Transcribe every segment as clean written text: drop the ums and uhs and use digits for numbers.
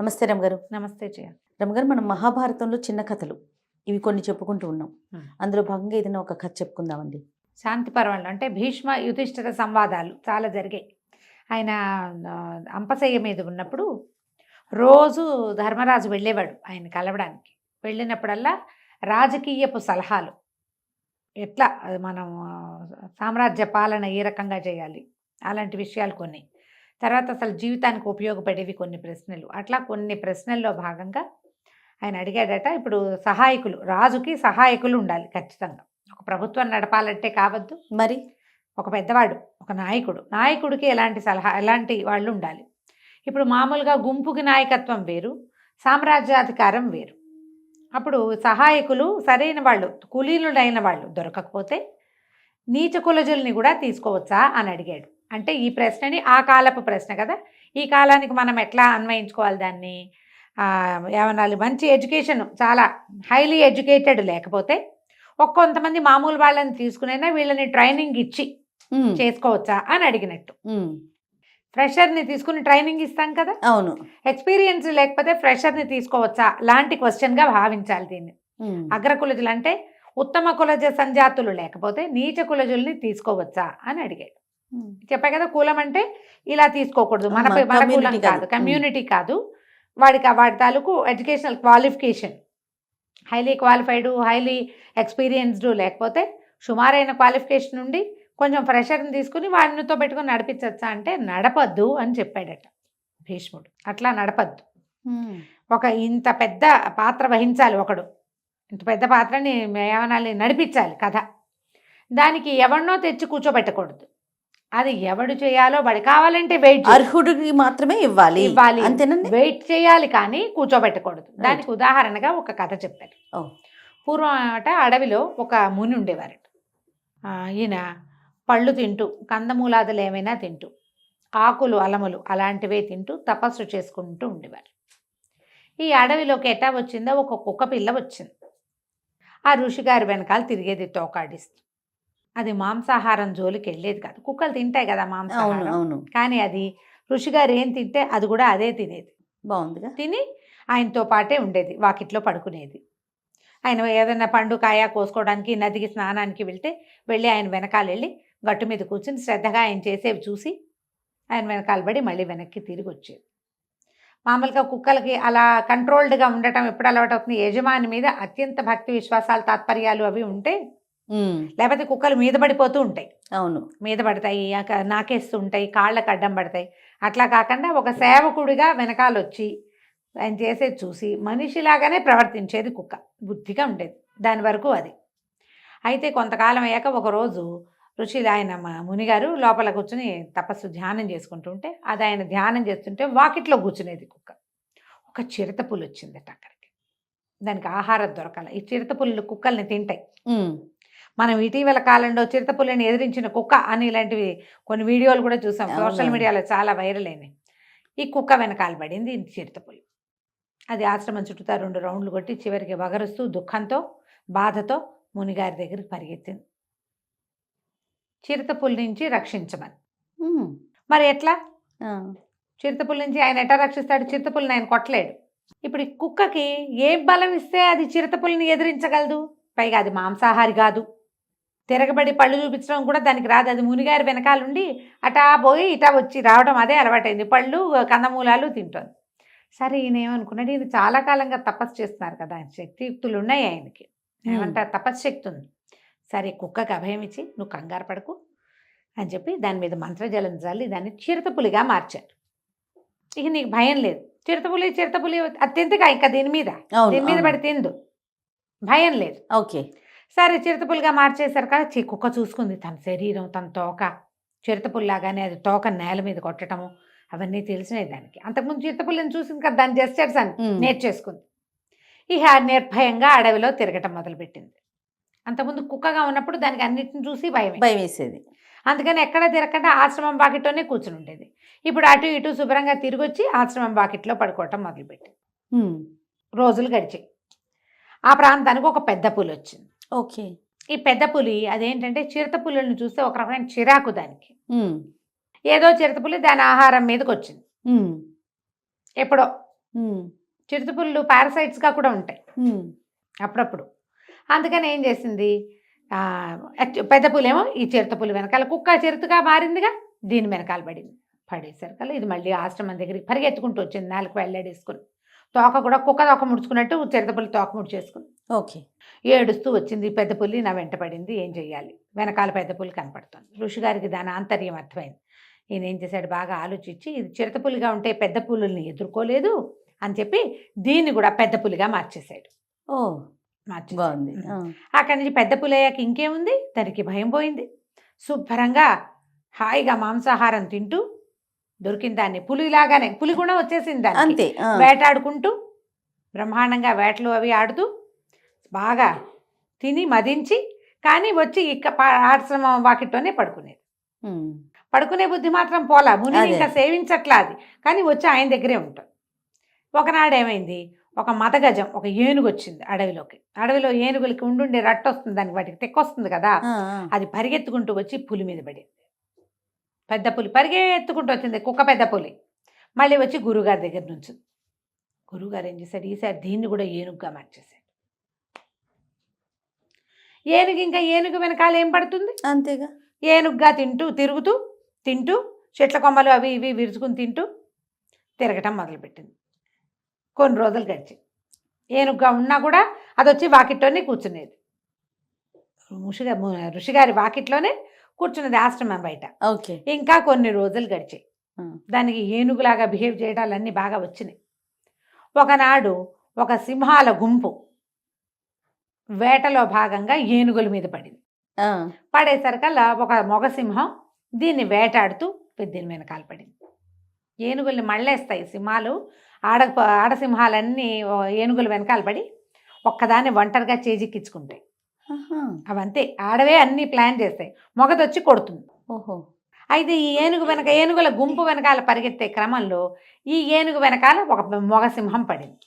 నమస్తే రమగారు. నమస్తే జయ. రమగారు, మనం మహాభారతంలో చిన్న కథలు ఇవి కొన్ని చెప్పుకుంటూ ఉన్నాం. అందులో భాగంగా ఏదైనా ఒక కథ చెప్పుకుందామండి. శాంతి పర్వంలో అంటే భీష్మ యుధిష్ఠిర సంవాదాలు చాలా జరిగాయి. ఆయన అంపశయ్య మీద ఉన్నప్పుడు రోజు ధర్మరాజు వెళ్ళేవాడు ఆయన కలవడానికి. వెళ్ళినప్పుడల్లా రాజకీయపు సలహాలు, ఎట్లా మనం సామ్రాజ్య పాలన ఏ రకంగా చేయాలి అలాంటి విషయాలు కొన్ని, తర్వాత అసలు జీవితానికి ఉపయోగపడేవి కొన్ని ప్రశ్నలు, అట్లా కొన్ని ప్రశ్నల్లో భాగంగా ఆయన అడిగాడట. ఇప్పుడు సహాయకులు, రాజుకి సహాయకులు ఉండాలి ఖచ్చితంగా. ఒక ప్రభుత్వం నడపాలంటే కావద్దు, మరి ఒక పెద్దవాడు, ఒక నాయకుడికి ఎలాంటి వాళ్ళు ఉండాలి. ఇప్పుడు మామూలుగా గుంపుకి నాయకత్వం వేరు, సామ్రాజ్యాధికారం వేరు. అప్పుడు సహాయకులు సరైన వాళ్ళు, కులీనుడైన వాళ్ళు దొరకకపోతే నీచ కులజుల్ని కూడా తీసుకోవచ్చా అని అడిగాడు. అంటే ఈ ప్రశ్నని ఆ కాలపు ప్రశ్న కదా, ఈ కాలానికి మనం ఎట్లా అన్వయించుకోవాలి దాన్ని, ఏమనాలి, మంచి ఎడ్యుకేషన్, చాలా హైలీ ఎడ్యుకేటెడ్ లేకపోతే కొంతమంది మామూలు వాళ్ళని తీసుకునైనా వీళ్ళని ట్రైనింగ్ ఇచ్చి చేసుకోవచ్చా అని అడిగినట్టు. ఫ్రెషర్ని తీసుకుని ట్రైనింగ్ ఇస్తాం కదా, అవును, ఎక్స్పీరియన్స్ లేకపోతే ఫ్రెషర్ని తీసుకోవచ్చా లాంటి క్వశ్చన్గా భావించాలి దీన్ని. అగ్రకులజులు అంటే ఉత్తమ కులజ సంజాతులు లేకపోతే నీచ కులజుల్ని తీసుకోవచ్చా అని అడిగాడు. చెప్పా కదా, కులం అంటే ఇలా తీసుకోకూడదు, మన కులం కాదు, కమ్యూనిటీ కాదు, వాడి తాలూకు educational qualification, highly qualified, highly experienced లేకపోతే సుమారైన క్వాలిఫికేషన్ ఉండి కొంచెం ఫ్రెషర్ని తీసుకుని వాడినితో పెట్టుకుని నడిపించచ్చా అంటే నడపద్దు అని చెప్పాడట భీష్ముడు. అట్లా నడపద్దు. ఒక ఇంత పెద్ద పాత్ర వహించాలి ఒకడు, ఇంత పెద్ద పాత్రని ఏమనాలి, నడిపించాలి కథ. దానికి ఎవరినో తెచ్చి కూర్చోబెట్టకూడదు, అది ఎవడు చేయాలో వాడి కావాలంటే వెయిట్, అర్హుడికి మాత్రమే ఇవ్వాలి, అంతేనండి, వెయిట్ చేయాలి కానీ కూర్చోబెట్టకూడదు. దానికి ఉదాహరణగా ఒక కథ చెప్పారు. పూర్వం అడవిలో ఒక ముని ఉండేవారట. ఈయన పళ్ళు తింటూ, కందమూలాదులు ఏమైనా తింటూ, ఆకులు అలములు అలాంటివే తింటూ తపస్సు చేసుకుంటూ ఉండేవారు. ఈ అడవిలోకి ఎట్టా వచ్చిందో ఒక కుక్క పిల్ల వచ్చింది. ఆ ఋషిగారి వెనకాల తిరిగేది తోకాడిస్తూ. అది మాంసాహారం జోలికి వెళ్ళేది కాదు, కుక్కలు తింటాయి కదా మాంసాహారం, కానీ అది ఋషిగారు ఏం తింటే అది కూడా అదే తినేది. బాగుందిగా, తిని ఆయనతో పాటే ఉండేది, వాకిట్లో పడుకునేది. ఆయన ఏదైనా పండు కాయ కోసుకోవడానికి నదికి స్నానానికి వెళ్ళి ఆయన వెనకాల వెళ్ళి గట్టు మీద కూర్చుని శ్రద్ధగా ఆయన చేసేవి చూసి ఆయన వెనకాల పడి మళ్ళీ వెనక్కి తిరిగి వచ్చేది. మామూలుగా కుక్కలకి అలా కంట్రోల్డ్గా ఉండటం ఎప్పుడు అలవాటు అవుతుంది, యజమాని మీద అత్యంత భక్తి విశ్వాసాలు తాత్పర్యాలు అవి ఉంటే, లేకపోతే కుక్కలు మీద పడిపోతూ ఉంటాయి. అవును, మీద పడతాయి, నాకేస్తూ ఉంటాయి, కాళ్ళకు అడ్డం పడతాయి. అట్లా కాకుండా ఒక సేవకుడిగా వెనకాల వచ్చి ఆయన చేసేది చూసి మనిషిలాగానే ప్రవర్తించేది కుక్క, బుద్ధిగా ఉండేది దాని వరకు అది. అయితే కొంతకాలం అయ్యాక ఒకరోజు ఆయన మునిగారు లోపల కూర్చుని తపస్సు ధ్యానం చేసుకుంటుంటే, అది ఆయన ధ్యానం చేస్తుంటే వాకిట్లో కూర్చునేది కుక్క. ఒక చిరుతపులి వచ్చిందట అక్కడికి. దానికి ఆహారం దొరకాల. ఈ చిరుతపుల్లు కుక్కల్ని తింటాయి. మనం ఇటీవల కాలంలో చిరుతపుల్లిని ఎదిరించిన కుక్క అని ఇలాంటివి కొన్ని వీడియోలు కూడా చూసాం, సోషల్ మీడియాలో చాలా వైరల్ అయినాయి. ఈ కుక్క వెనకాల పడింది చిరుతపులి. అది ఆశ్రమం చుట్టూతా 2 రౌండ్లు కొట్టి చివరికి వగరుస్తూ దుఃఖంతో బాధతో మునిగారి దగ్గరికి పరిగెత్తింది, చిరుతపులి నుంచి రక్షించమని. మరి ఎట్లా, చిరుతపులి నుంచి ఆయన ఎట్లా రక్షిస్తాడు? చిరుతపులిని ఆయన కొట్టలేడు. ఇప్పుడు ఈ కుక్కకి ఏ బలం ఇస్తే అది చిరుతపులిని ఎదిరించగలదు? పైగా అది మాంసాహారి కాదు, తిరగబడి పళ్ళు చూపించడం కూడా దానికి రాదు. అది మునిగారి వెనకాలండి అటా పోయి ఇటా వచ్చి రావడం అదే అలవాటైంది, పళ్ళు కందమూలాలు తింటుంది. సరే, ఈయన ఏమనుకున్నాడు, ఈయన చాలా కాలంగా తపస్సు చేస్తున్నారు కదా, ఆయన శక్తియుక్తులు ఉన్నాయి ఆయనకి, ఏమంటారు తపశ్శక్తి ఉంది. సరే, కుక్కకి అభయం ఇచ్చి నువ్వు కంగారు పడకు అని చెప్పి దాని మీద మంత్రజలం చల్లి దాన్ని చిరుతపులిగా మార్చారు. ఇక నీకు భయం లేదు, చిరుతపులి అత్యంతగా ఇంకా దీని మీద పడి తిందు, భయం లేదు. ఓకే, సరే చిరుతపులిగా మార్చేశారు కదా. కుక్క చూసుకుంది తన శరీరం, తన తోక చిరుతపుల్లాగానే, అది తోక నేల మీద కొట్టడము అవన్నీ తెలిసినాయి దానికి. అంతకుముందు చిరుతపుల్లిని చూసింది కదా, దాని జెస్చర్స్ అని నేర్చేసుకుంది. ఇక నిర్భయంగా అడవిలో తిరగటం మొదలుపెట్టింది. అంతకుముందు కుక్కగా ఉన్నప్పుడు దానికి అన్నిటిని చూసి భయం వేసేది. అందుకని ఎక్కడ తిరగకుండా ఆశ్రమం బాకిట్లోనే కూర్చుని ఉండేది. ఇప్పుడు అటు ఇటు శుభ్రంగా తిరిగి వచ్చి ఆశ్రమం బాకిట్లో పడుకోవటం మొదలుపెట్టింది. రోజులు గడిచాయి. ఆ ప్రాంతానికి ఒక పెద్ద పులి వచ్చింది. ఓకే, ఈ పెద్ద పులి అదేంటంటే చిరుతపుల్లను చూస్తే ఒక రకమైన చిరాకు దానికి. ఏదో చిరుతపులి దాని ఆహారం మీదకి వచ్చింది. ఎప్పుడో ఉమ్, చిరుతపులులు పారాసైట్స్గా కూడా ఉంటాయి ఉమ్, అప్పుడప్పుడు. అందుకని ఏం చేసింది, పెద్ద పులేమో ఈ చిరుతపులి వెనకాల, కుక్క చిరుతగా మారిందిగా, దీని వెనకాల పడింది. పడేసరికల్లా ఇది మళ్ళీ ఆశ్రమం దగ్గరికి పరిగెత్తుకుంటూ వచ్చింది, నాలుగు వెళ్ళాడేసుకుని. తోక కూడా కుక్క తోక ముడుచుకున్నట్టు చిరుతపులి తోక ముడిచేసుకుని ఓకే. ఏడుస్తూ వచ్చింది. పెద్ద పులి నా వెంట పడింది, ఏం చెయ్యాలి, వెనకాల పెద్ద పులి కనపడుతుంది. ఋషిగారికి దాని ఆంతర్యం అర్థమైంది. ఈయన ఏం చేశాడు, బాగా ఆలోచించి ఇది చిరుతపులిగా ఉంటే పెద్ద పులుల్ని ఎదుర్కోలేదు అని చెప్పి దీన్ని కూడా పెద్ద పులిగా మార్చేశాడు. ఓ, మార్చేశాడు. బాగుంది. ఆ, అక్కడి నుంచి పెద్ద పులి అయ్యాక ఇంకేముంది, దానికి భయం పోయింది. శుభ్రంగా హాయిగా మాంసాహారం తింటూ దొరికిన దాన్ని పులిలాగానే, పులి కూడా వచ్చేసింది దానికి. అంతే. ఆ, వేటాడుకుంటూ బ్రహ్మాండంగా వేటలు అవి ఆడుతూ బాగా తిని మదించి, కానీ వచ్చి ఆశ్రమం వాకిట్లోనే పడుకునేది. ఉమ్, పడుకునే బుద్ధి మాత్రం పోలా, ముని అదే. ఇంకా సేవించట్లా అది, కానీ వచ్చి ఆయన దగ్గరే ఉంటాం. ఒకనాడు ఏమైంది, ఒక మదగజం, ఒక ఏనుగు వచ్చింది అడవిలోకి. అడవిలో ఏనుగులకి ఉండుండే రట్టు వస్తుంది, దానికి వాటికి తెక్కొస్తుంది కదా, ఆ, ఆ, అది పరిగెత్తుకుంటూ వచ్చి పులి మీద పడింది. పెద్ద పులి పరిగెత్తుకుంటూ వచ్చింది, కుక్క పెద్ద పులి. మళ్ళీ వచ్చి గురుగారి దగ్గర నుంచి, గురుగారు ఏం చేశాడు, ఈసారి దీన్ని కూడా ఏనుగుగా మార్చేశాడు. ఏనుగు ఇంకా ఏనుగు వెనకాల ఏం పడుతుంది, అంతేగా. ఏనుగ్గా తింటూ చెట్ల కొమ్మలు అవి ఇవి విరుచుకుని తింటూ తిరగటం మొదలుపెట్టింది. కొన్ని రోజులు గడిచి ఏనుగ్గా ఉన్నా కూడా అది వచ్చి వాకిట్లోనే కూర్చునేది. ఋషిగారి వాకిట్లోనే కూర్చున్నది ఆశ్రమం బయట. ఓకే. ఇంకా కొన్ని రోజులు గడిచాయి. ఆ, దానికి ఏనుగులాగా బిహేవ్ చేయడాలన్నీ బాగా వచ్చినాయి. ఒకనాడు ఒక సింహాల గుంపు వేటలో భాగంగా ఏనుగుల మీద పడింది. ఆ, పడేసరికల్లా ఒక మొగ సింహం దీన్ని వేటాడుతూ దీని వెనకాల పడింది. ఏనుగుల్ని మళ్ళేస్తాయి సింహాలు, ఆడసింహాలన్నీ ఏనుగుల వెనకాల పడి ఒక్కదాన్ని ఒంటరిగా చేజిక్కించుకుంటాయి. ఆహా, అవంతే, ఆడవే అన్నీ ప్లాన్ చేస్తాయి, మొగదొచ్చి కొడుతుంది. ఓహో. అయితే ఈ ఏనుగుల గుంపు వెనకాల పరిగెత్తే క్రమంలో ఈ ఏనుగు వెనకాల ఒక మొగ సింహం పడింది.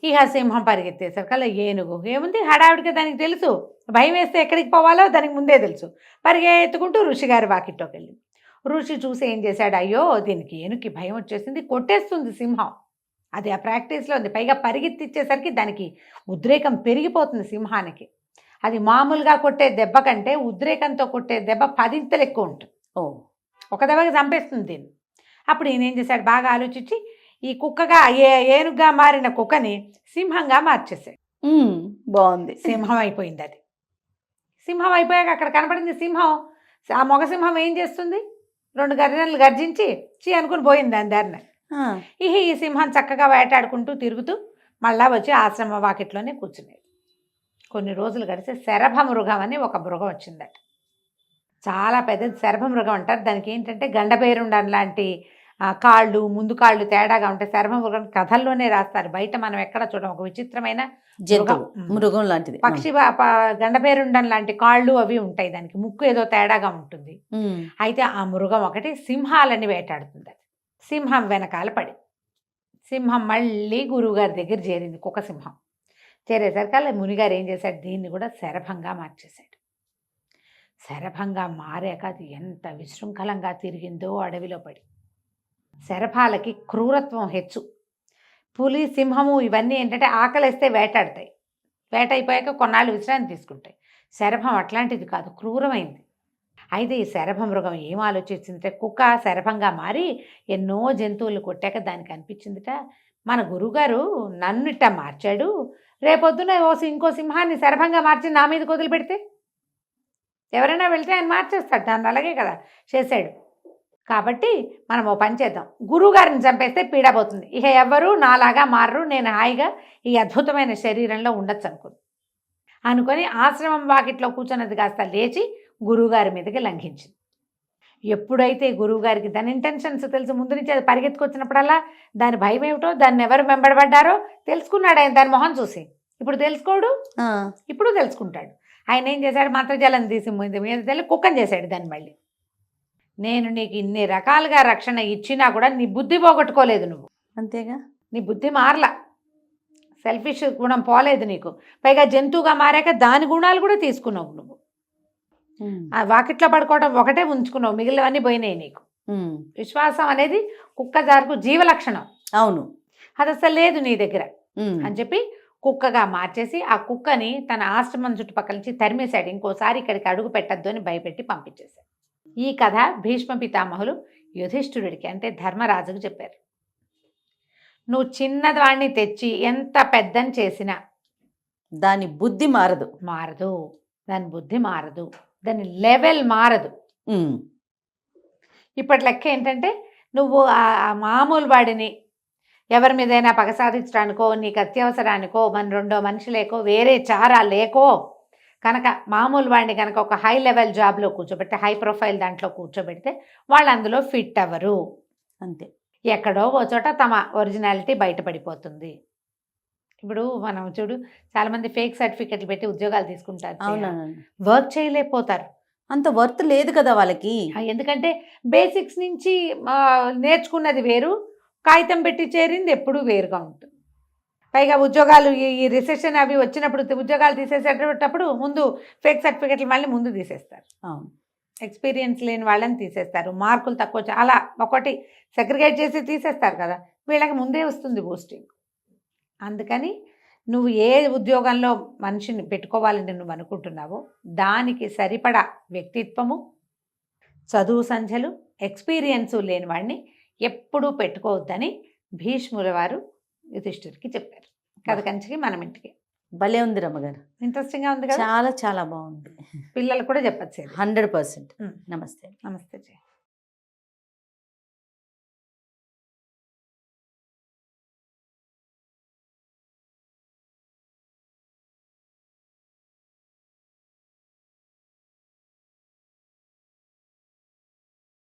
ఇక సింహం పరిగెత్తేసరికల్లా ఏనుగు ఏముంది, హడావిడిగా దానికి తెలుసు, భయం వేస్తే ఎక్కడికి పోవాలో దానికి ముందే తెలుసు. పరిగెత్తుకుంటూ ఋషిగారి వాకిట్లోకి వెళ్ళింది. ఋషి చూసి ఏం చేశాడు, అయ్యో దీనికి ఏనుగుకి భయం వచ్చేసింది, కొట్టేస్తుంది సింహం. అది ఆ ప్రాక్టీస్లో ఉంది. పైగా పరిగెత్తిచ్చేసరికి దానికి ఉద్రేకం పెరిగిపోతుంది సింహానికి. అది మామూలుగా కొట్టే దెబ్బ కంటే ఉద్రేకంతో కొట్టే దెబ్బ 10 ఇంతలు ఎక్కువ ఉంటుంది. ఓ, ఒక దెబ్బకి చంపేస్తుంది దీన్ని. అప్పుడు ఈయన ఏం చేశాడు, బాగా ఆలోచించి ఈ కుక్కగా ఏనుగుగా మారిన కుక్కని సింహంగా మార్చేశాడు. ఉమ్, బాగుంది. సింహం అయిపోయింది అది. సింహం అయిపోయాక అక్కడ కనపడింది సింహం. ఆ మొగ సింహం ఏం చేస్తుంది, 2 గర్జనలు గర్జించి అనుకుని పోయింది దాని దారిన. ఆ, ఈ సింహం చక్కగా వేటాడుకుంటూ తిరుగుతూ మళ్ళా వచ్చి ఆశ్రమ వాకిట్లోనే కూర్చునేది. కొన్ని రోజులు గడిచి శరభ మృగం అని ఒక మృగం వచ్చిందట. చాలా పెద్దది శరభ మృగం అంటారు. దానికి ఏంటంటే గండపేరుండం లాంటి కాళ్ళు, ముందు కాళ్ళు తేడాగా ఉంటాయి. శరభ మృగం కథల్లోనే రాస్తారు, బయట మనం ఎక్కడ చూడం. ఒక విచిత్రమైన జంతువు, మృగం లాంటిది. పక్షి గండపేరుండం లాంటి కాళ్ళు అవి ఉంటాయి, దానికి ముక్కు ఏదో తేడాగా ఉంటుంది. ఉమ్, అయితే ఆ మృగం ఒకటి సింహాలని వేటాడుతుంది. అది సింహం వెనకాల పడి సింహం మళ్ళీ గురువుగారి దగ్గర చేరింది, కుక్క సింహం. చేరేసరికల్లా మునిగారు ఏం చేశాడు, దీన్ని కూడా శరభంగా మార్చేశాడు. శరభంగా మారాక అది ఎంత విశృంఖలంగా తిరిగిందో అడవిలో పడి. శరభాలకి క్రూరత్వం హెచ్చు. పులి, సింహము ఇవన్నీ ఏంటంటే ఆకలిస్తే వేటాడతాయి, వేట అయిపోయాక కొన్నాళ్ళు విశ్రాంతి తీసుకుంటాయి. శరభం అట్లాంటిది కాదు, క్రూరమైంది. అయితే ఈ శరభ మృగం ఏం ఆలోచించిందంటే, కుక్క శరభంగా మారి ఎన్నో జంతువులు కొట్టాక దానికి అనిపించిందిట, మన గురువుగారు నన్ను ఇట్ట మార్చాడు, రేపొద్దున ఇంకో సింహాన్ని శరభంగా మార్చి నా మీద వదిలి పెడితే ఎవరైనా వెళ్తే ఆయన మార్చేస్తాడు, దాన్ని అలాగే కదా చేశాడు. కాబట్టి మనం ఓ పని చేద్దాం, గురువుగారిని చంపేస్తే పీడబోతుంది, ఇక ఎవ్వరూ నాలాగా మారరు, నేను హాయిగా ఈ అద్భుతమైన శరీరంలో ఉండొచ్చు అనుకొని ఆశ్రమం వాకిట్లో కూర్చున్నది కాస్త లేచి గురువుగారి మీదకి లంఘించింది. ఎప్పుడైతే గురువుగారికి దాని ఇంటెన్షన్స్ తెలుసు, ముందు నుంచి అది పరిగెత్తుకొచ్చినప్పుడల్లా దాని భయం ఏమిటో, దాన్ని ఎవరు వెంబడబడ్డారో తెలుసుకున్నాడు ఆయన దాని మొహం చూసి. ఇప్పుడు తెలుసుకోడు, ఇప్పుడు తెలుసుకుంటాడు. ఆయన ఏం చేశాడు, మంత్రజలం తీసి మీద తెల్లి కుక్కని చేశాడు దాన్ని. మళ్ళీ నేను నీకు ఇన్ని రకాలుగా రక్షణ ఇచ్చినా కూడా నీ బుద్ధి పోగొట్టుకోలేదు నువ్వు, అంతేగా, నీ బుద్ధి మారలా, సెల్ఫిష్ గుణం పోలేదు నీకు. పైగా జంతువుగా మారాక దాని గుణాలు కూడా తీసుకున్నావు నువ్వు. ఆ వాకిట్లో పడుకోవడం ఒకటే ఉంచుకున్నావు, మిగిలినవన్నీ పోయినాయి నీకు. విశ్వాసం అనేది కుక్క జారుకు జీవలక్షణం. అవును. అది అసలు లేదు నీ దగ్గర ఉమ్. అని చెప్పి కుక్కగా మార్చేసి ఆ కుక్కని తన ఆశ్రమం చుట్టుపక్కల నుంచి తరిమేశాడు. ఇంకోసారి ఇక్కడికి అడుగు పెట్టద్దు అని భయపెట్టి పంపించేశాడు. ఈ కథ భీష్మ పితామహులు యుధిష్ఠిరుడికి అంటే ధర్మరాజుకు చెప్పారు. నువ్వు చిన్నదాన్ని తెచ్చి ఎంత పెద్దని చేసినా దాని బుద్ధి మారదు. మారదు, దాని బుద్ధి మారదు, దాని లెవెల్ మారదు. ఉమ్. ఇప్పటి లెక్క ఏంటంటే నువ్వు ఆ మామూలు వాడిని ఎవరి మీదైనా పగ సాధించడానికో నీకు అత్యవసరానికో రెండో మనిషి లేకో వేరే చారా లేకో కనుక మామూలు వాడిని కనుక ఒక హై లెవెల్ జాబ్లో కూర్చోబెడితే హై ప్రొఫైల్ దాంట్లో కూర్చోబెడితే వాళ్ళు అందులో ఫిట్ అవ్వరు. అంతే. ఎక్కడో ఓ చోట తమ ఒరిజినాలిటీ బయటపడిపోతుంది. ఇప్పుడు మనం చూడు చాలామంది ఫేక్ సర్టిఫికెట్లు పెట్టి ఉద్యోగాలు తీసుకుంటారు, అవునండి. వర్క్ చేయలేకపోతారు. అంత వర్త్ లేదు కదా వాళ్ళకి. ఎందుకంటే బేసిక్స్ నుంచి నేర్చుకున్నది వేరు, కాగితం పెట్టి చేరింది ఎప్పుడూ వేరుగా ఉంటుంది. పైగా ఉద్యోగాలు ఈ రిసెషన్ అవి వచ్చినప్పుడు ఉద్యోగాలు తీసేసేటప్పుడు ముందు ఫేక్ సర్టిఫికెట్లు మళ్ళీ ముందు తీసేస్తారు. అవును. ఎక్స్పీరియన్స్ లేని వాళ్ళని తీసేస్తారు, మార్కులు తక్కువ అలా ఒకటి సెగ్రిగేట్ చేసి తీసేస్తారు కదా, వీళ్ళకి ముందే వస్తుంది పోస్టింగ్. అందుకని నువ్వు ఏ ఉద్యోగంలో మనిషిని పెట్టుకోవాలని నువ్వు అనుకుంటున్నావో దానికి సరిపడా వ్యక్తిత్వము, చదువు సంధ్యలు, ఎక్స్పీరియన్సు లేని వాడిని ఎప్పుడూ పెట్టుకోవద్దని భీష్ముల వారు యుధిష్ఠిరుడికి చెప్పారు. కథ కంచికి మనం ఇంటికి. భలే ఉంది రమ్మగారు. ఇంట్రెస్టింగ్గా ఉంది కదా, చాలా చాలా బాగుంది. పిల్లలు కూడా చెప్పచ్చు. 100%. నమస్తే. నమస్తే జయ.